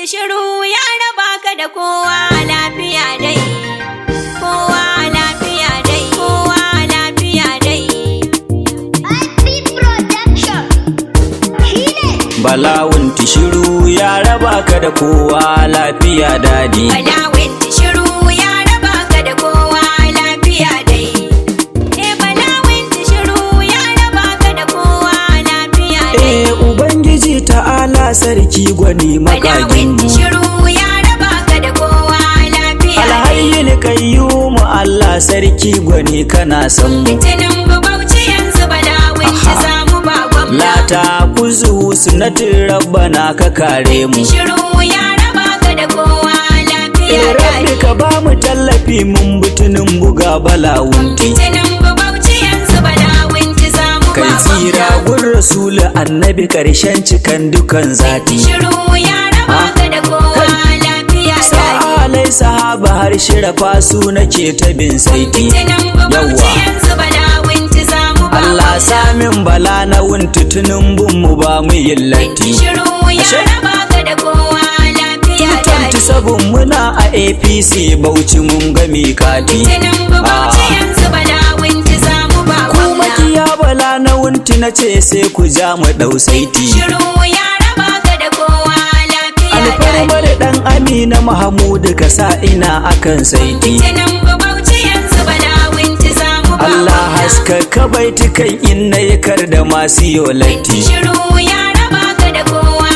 Wunti shiru ya raba ka da kowa lafiya dai. Kowa lafiya dai. Kowa lafiya dai. Bala Wunti shiru ya raba ka da kowa lafiya dadi. Bala Wunti shiru ya raba ka da kowa lafiya dai. Bala Wunti shiru ya raba ka da kowa lafiya dai. Ubangiji ta'ala sarki gwani Bala makagin Wunti shiru ya raba ka da kowa lafiya dai. Alhayyin kayyumu Allah sarki gwani kana san mu. Litinin Bauchi yanzu Bala Wunti samu ba gwamna. Lata kuzu sunatin rabbana ka kare mu. Shiru ya raba ka da kowa lafiya Rabbi dai. ka ba mu tallafi mun butunin buga Bala Wunti. Litinin Bauchi yanzu Bala Wunti samu ba Kai tsira gwamna. gun rasulu annabi karshen cikan dukan zati. Shiru ya raba ka da kowa lafiya dai. Sa'alai sahaba har shirafa su nake ta bin saiti. Litinin Bauchi yanzu Bala Wunti samu ba Allah gwamna. samin Bala na Wunti tunin mu ba mu yin latti. Shiru ya raba ka da kowa lafiya dai. Sabon muna a APC Bauchi mun ga mikati. Litinin Bauchi yanzu Bala Wunti samu ba Kuma gwamna. kiya Bala na Wunti na ce sai ku ja mu dau saiti. Shiru ya raba ka da kowa lafiya dai. Alfarmar dan Amina Mahamudu ka sa ina akan saiti. Litinin Bauchi yanzu Bala Wunti samu ba Allah gwamna. haska ka baitukan in na kar da masu yolati. Shiru ya raba ka da kowa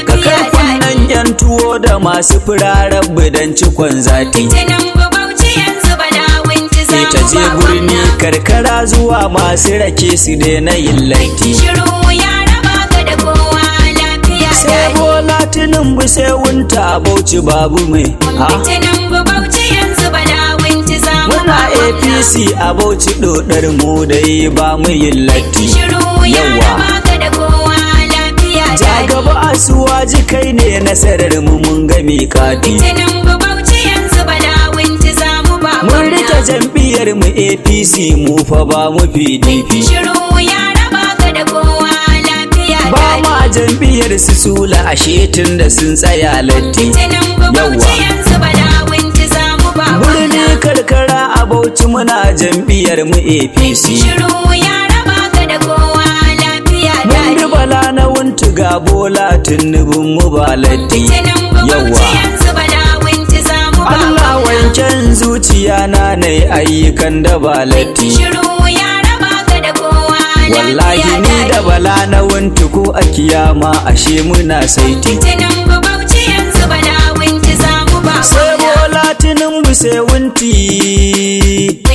Ka lafiya kai kunnan yan tuwo da masu firarar bidan cikon zati. Litinin Bauchi yanzu Bala Wunti samu Ta je ba birni gwamna. karkara zuwa masu rake su daina yin latti. Shiru ya raba ka da kowa lafiya Sai dai. Bola Tinubu sai Wunta a Bauchi babu mai. Ha? Litinin Bauchi yanzu Bala Wunti samu Muna ba gwamna. APC a Bauchi dodar mu dai ba mu yin latti. Shiru ya raba ka da kowa lafiya Ja dai. gaba asuwaji kai ne nasarar mu mun ga mikati. Litinin Bauchi yanzu Bala Wunti samu ba Mun gwamna. rike jam'iyyar mu APC mu fa ba mu PDP. Shiru ya raba ka da kowa lafiya Ba dai. ma jam'iyyar su sula ashe tun da sun tsaya latti. Litinin Bauchi yanzu Bala Wunti samu ba Birni gwamna. karkara a Bauchi muna jam'iyyar mu APC. Shiru ya raba ka da kowa lafiya Mun dai. bi Bala na Wunti ga Bola Tinubun mu ba latti. Litinin Bauchi yanzu Bala Wunti samu ba Allah gwamna. wanken zuciya na nai ayyukan da ba latti. Shiru ya raba ka da kowa Wallahi lafiya ni dai. da Bala na Wunti ko a kiyama ashe muna saiti. Litinin Bauchi yanzu Bala Wunti samu ba Sai gwamna. Bola Tinubu sai Wunti.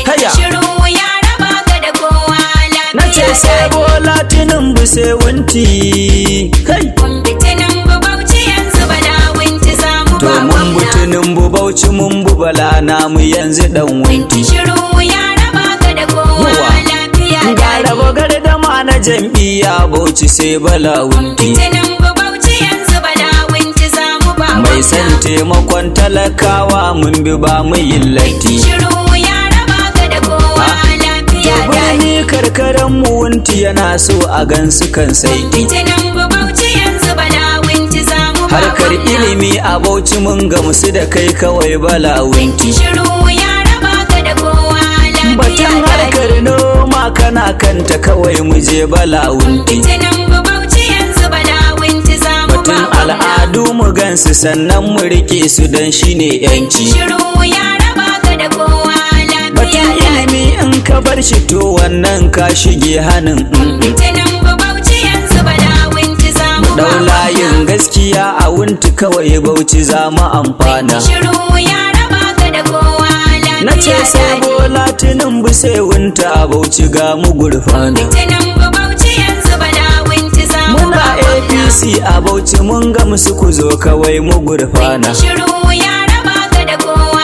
Haya. Shiru ya raba ka da kowa Na ce lafiya sai dai. Bola Tinubu sai Wunti. Kai. Litinin Bauchi yanzu Bala Wunti samu To ba mun bu gwamna. Tinubu Bauchi mun bu Bala namu yanzu dan Wunti. Shiru ya raba ka da kowa Yawa. lafiya Ga dai. raba gardama na jam'iyya Bauchi sai Bala Wunti. Litinin Bauchi yanzu Bala Wunti samu ba Mai san taimakon talakawa mun bi ba mu yin latti. Shiru ya raba ka da kowa lafiya dai. Birni karkaran mu Wunti yana so a gansu kan saiti. Litinin Bauchi yanzu Bala Wunti samu ba Harkar gwamna. ilimi a Bauchi mun gamsu da kai kawai Bala Wunti. Shiru ya raba ka da kowa lafiya Batun dai. harkar noma kana kanta kawai mu je Bala Wunti. Litinin Bauchi yanzu Bala Wunti samu ba Batun gwamna. al'adu mu gansu sannan mu rike su dan shine yanci. Shiru ya raba ka da kowa lafiya Batun dai. ilimi in ka bar shi to wannan ka shige hannun. Litinin Bauchi yanzu Bala Wunti samu ba Dau layin gaskiya a Wunti kawai Bauchi za mu amfana. Shiru ya raba ka da kowa Na ce lafiya sai dai. Bola Tinubu sai Wunti a Bauchi ga mu gurfana. Litinin Bauchi yanzu Bala Wunti samu Muna ba gwamna. APC a Bauchi mun ga musu ku zo kawai mu gurfana. Shiru ya raba ka da kowa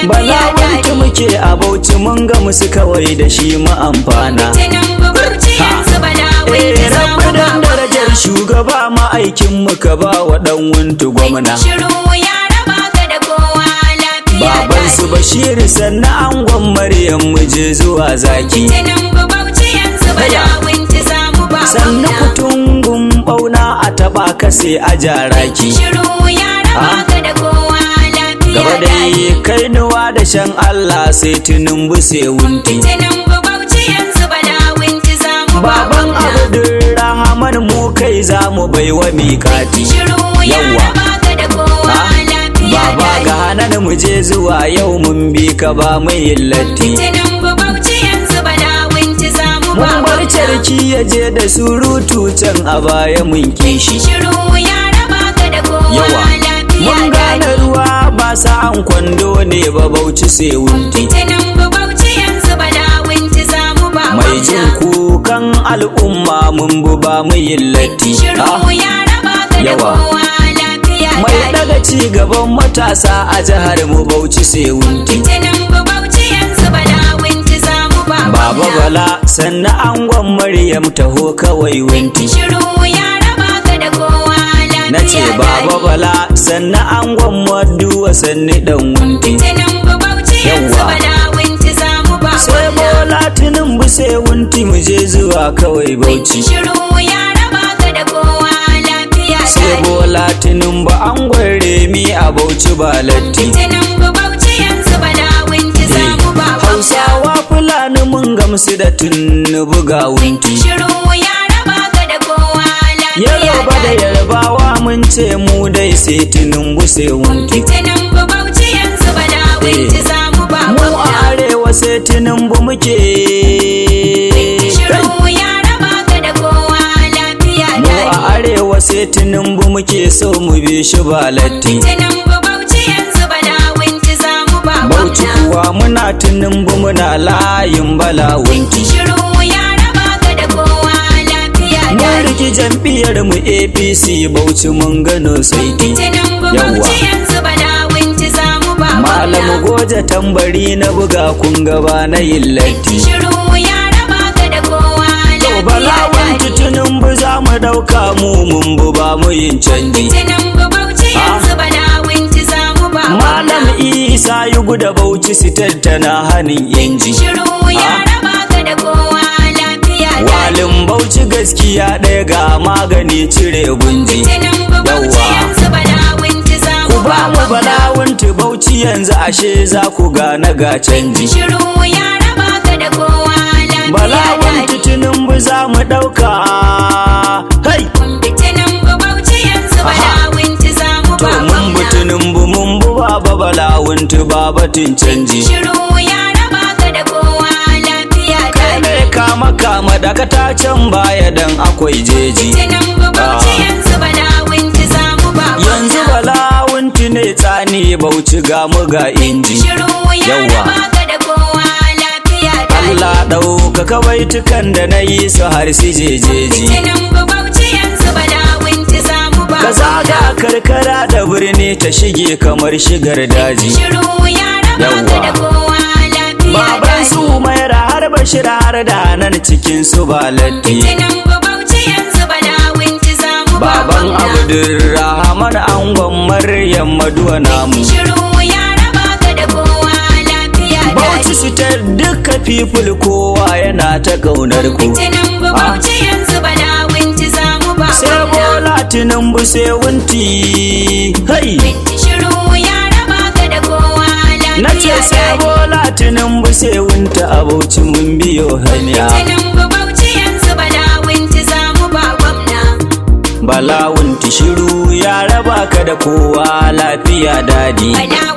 Bala lafiya Wunti dai. muke a Bauchi mun ga musu kawai da shi mu amfana. Litinin Bauchi yanzu Bala Wunti samu Rabbi ba dan darajar gwamna. shugaba ma'aikin mu ka ba wa dan Wunti gwamna. Shiru ya raba ka da kowa lafiya Baban dai. su Bashir sannan angon Maryam mu je zuwa zaki. Litinin Bauchi yanzu Bala Wunti samu ba Sannan gwamna. kutungun bauna a taba ka sai a jaraki. Shiru ya raba raba ka da kowa lafiya Gaba dai kainuwa da shan Allah sai Tinubu sai Wunti. Tinubu Bauchi yanzu Bala Wunti za mu ba Baban Abdulrahman mu kai za mu baiwa miƙati. shiru ya raba ka da kowa lafiya Baba ga hanan mu je zuwa yau mun bi ka ba mu yin latti. Tinubu Bauchi yanzu Bala Wunti za mu ba Mun bar carki ya je da surutu can a baya mun kishi. shiru ya raba ka da kowa Yawa lafiya mun gane ruwa ba sa an kwando ne ba Bauchi sai Wunti. Tinubu Bauchi yanzu Bala Wunti za mu ba Mai jin kukan al'umma mun bu ba mu yin latti. shiru ya raba ka da Yawa. kowa lafiya Mai daga ci gaban matasa a jihar mu Bauchi sai Wunti. Tinubu Bauchi yanzu Bala Wunti za mu ba Baba Bala sannan angon Maryam taho kawai Wunti. shiru ya raba ka da kowa lafiya Na ce Baba Bala sannan angon Maduwa sanni dan Wunti. Tinubu Bauchi yanzu Yawa. Bala Wunti za mu ba Sai Bola Tinubu sai Wunti mu je zuwa kawai Bauchi. shiru ya raba ka da kowa lafiya Sai Bola Tinubu angon Remi a Bauchi ba latti. Tinubu Bauchi yanzu Bala Wunti za mu ba Hausawa Fulani mun gamsu da Tinubu ga Wunti. shiru ya raba ka da kowa lafiya Yaroba da Yarbawa mun ce mu dai sai Tinubu sai Wunti. Tinubu Bauchi yanzu Bala Wunti za mu ba Mu a arewa sai Tinubu muke. shiru ya raba ka da kowa lafiya Mu a arewa sai Tinubu muke so mu bi shi ba latti. Tinubu Bauchi yanzu Bala Wunti za mu ba Bauchi kuwa muna Tinubu muna layin Bala Wunti. shiru ya raba ka da kowa lafiya Mun riki jam'iyyar mu APC Bauchi mun gano saiti. Tinubu Yawa. Bauchi yanzu Bala Wunti za mu ba Malam Goje tambari na buga kun gaba na yin latti. shiru ya raba ka da kowa To Bala Wunti lafiya Tinubu za mu dauka mu mun bu ba mu yin canji. Tinubu Bauchi yanzu Bala Wunti za mu ba Malam Isa yi guda Bauchi sitar tana hannun inji. shiru ya raba ka da kowa lafiya Walin Bauchi gaskiya ɗaya ga magani cire gunji. Tinubu Bauchi Yawa. yanzu Bala Wunti za Ku mu ba mu Bala Wunti Bauchi yanzu ashe za ku gane ga canji. shiru ya raba ka da kowa lafiya Bala Wunti Tinubu za mu ɗauka. Hai! Tinubu Bauchi yanzu Bala Wunti za mu To ba mun bi Tinubu mun bu baba Bala Wunti ba batun canji. shiru ya raba ka da kowa lafiya Kai ne kama da ka ta can baya dan akwai jeji. Tinubu Bauchi yanzu Bala Wunti za mu ba Yanzu Bala Wunti ne tsani Bauchi ga mu ga inji. shiru ya Yawa. raba ka da kowa lafiya Allah ɗauka kawai tukan da na yi su har su jejeji. Tinubu Bauchi yanzu Bala Wunti za mu ba Ka zaga karkara da birni ta shige kamar shigar daji. shiru ya raba ka da kowa lafiya Baban su mai har Bashir har da nan cikin su ba latti. Tinubu Bauchi yanzu Bala Wunti za mu ba Baban Abdulrahman angon Maryam Maduwa namu. shiru ya raba ka da kowa lafiya Bauchi su ta duka people kowa yana ta kaunar ku. Tinubu Bauchi yanzu Bala Wunti za mu ba Sai Bola Tinubu sai Wunti. Hai! shiru ya raba ka da kowa lafiya Na ce sai Bola Tinubu sai Wunti a Bauchi mun biyo hanya. Tinubu Bauchi yanzu Bala Wunti za mu ba gwamna Bala Wunti shiru ya raba ka da kowa lafiya dadi. Bala